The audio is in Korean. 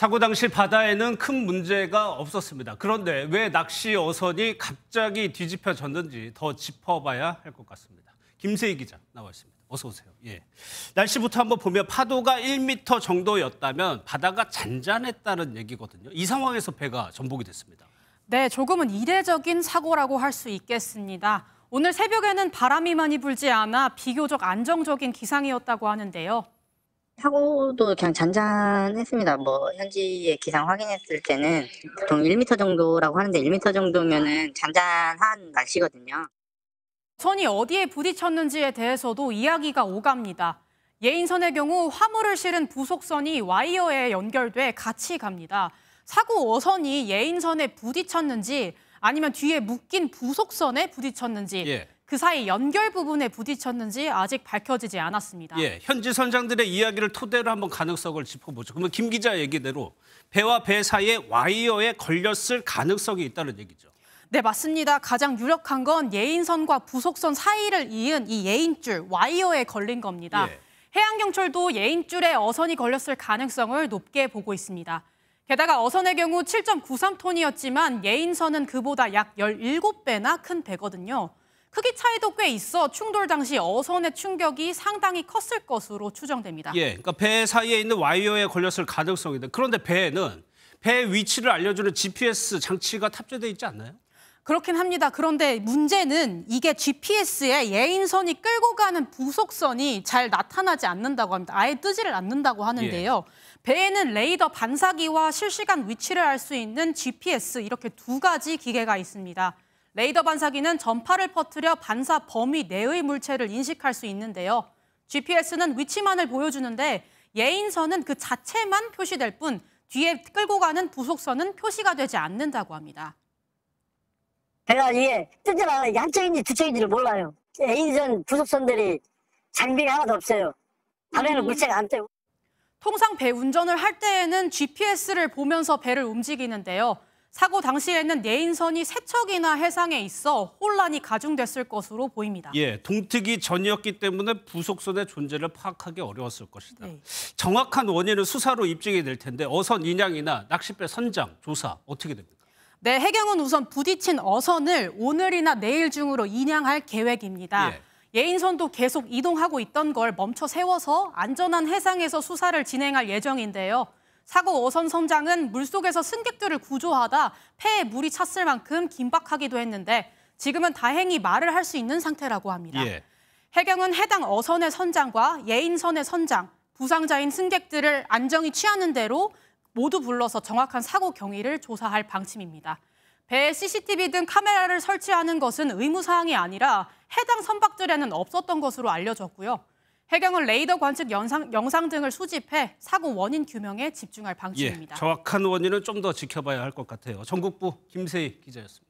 사고 당시 바다에는 큰 문제가 없었습니다. 그런데 왜 낚시 어선이 갑자기 뒤집혀졌는지 더 짚어봐야 할 것 같습니다. 김세희 기자 나와 있습니다. 어서 오세요. 예. 날씨부터 한번 보면 파도가 1m 정도였다면 바다가 잔잔했다는 얘기거든요. 이 상황에서 배가 전복이 됐습니다. 네, 조금은 이례적인 사고라고 할 수 있겠습니다. 오늘 새벽에는 바람이 많이 불지 않아 비교적 안정적인 기상이었다고 하는데요. 사고도 그냥 잔잔했습니다. 현지의 기상 확인했을 때는 보통 1m 정도라고 하는데 1m 정도면은 잔잔한 날씨거든요. 선이 어디에 부딪혔는지에 대해서도 이야기가 오갑니다. 예인선의 경우 화물을 실은 부속선이 와이어에 연결돼 같이 갑니다. 사고 어선이 예인선에 부딪혔는지 아니면 뒤에 묶인 부속선에 부딪혔는지 그 사이 연결 부분에 부딪혔는지 아직 밝혀지지 않았습니다. 현지 선장들의 이야기를 토대로 한번 가능성을 짚어보죠. 그러면 김 기자 얘기대로 배와 배 사이에 와이어에 걸렸을 가능성이 있다는 얘기죠. 네, 맞습니다. 가장 유력한 건 예인선과 부속선 사이를 이은 이 예인줄, 와이어에 걸린 겁니다. 해양경찰도 예인줄에 어선이 걸렸을 가능성을 높게 보고 있습니다. 게다가 어선의 경우 7.93톤이었지만 예인선은 그보다 약 17배나 큰 배거든요. 크기 차이도 꽤 있어 충돌 당시 어선의 충격이 상당히 컸을 것으로 추정됩니다. 그러니까 배 사이에 있는 와이어에 걸렸을 가능성인데 그런데 배에는 배 위치를 알려주는 GPS 장치가 탑재돼 있지 않나요? 그렇긴 합니다. 그런데 문제는 이게 GPS에 예인선이 끌고 가는 부속선이 잘 나타나지 않는다고 합니다. 아예 뜨지를 않는다고 하는데요. 배에는 레이더 반사기와 실시간 위치를 알 수 있는 GPS 이렇게 두 가지 기계가 있습니다. 레이더 반사기는 전파를 퍼뜨려 반사 범위 내의 물체를 인식할 수 있는데요. GPS는 위치만을 보여주는데 예인선은 그 자체만 표시될 뿐 뒤에 끌고 가는 부속선은 표시가 되지 않는다고 합니다. 배가 이게 뜨잖아. 이게 한쪽인지 두 쪽인지를 몰라요. 예인선 부속선들이 장비가 하나도 없어요. 밤에는 물체가 안 떠요. 통상 배 운전을 할 때에는 GPS를 보면서 배를 움직이는데요. 사고 당시에는 예인선이 세 척이나 해상에 있어 혼란이 가중됐을 것으로 보입니다. 동트기 전이었기 때문에 부속선의 존재를 파악하기 어려웠을 것이다. 정확한 원인은 수사로 입증이 될 텐데 어선 인양이나 낚싯배 선장, 조사 어떻게 됩니까? 네, 해경은 우선 부딪힌 어선을 오늘이나 내일 중으로 인양할 계획입니다. 예인선도 계속 이동하고 있던 걸 멈춰 세워서 안전한 해상에서 수사를 진행할 예정인데요. 사고 어선 선장은 물속에서 승객들을 구조하다 폐에 물이 찼을 만큼 긴박하기도 했는데 지금은 다행히 말을 할 수 있는 상태라고 합니다. 해경은 해당 어선의 선장과 예인선의 선장, 부상자인 승객들을 안정이 취하는 대로 모두 불러서 정확한 사고 경위를 조사할 방침입니다. 배에 CCTV 등 카메라를 설치하는 것은 의무사항이 아니라 해당 선박들에는 없었던 것으로 알려졌고요. 해경은 레이더 관측 영상 등을 수집해 사고 원인 규명에 집중할 방침입니다. 정확한 원인은 좀 더 지켜봐야 할 것 같아요. 전국부 김세희 기자였습니다.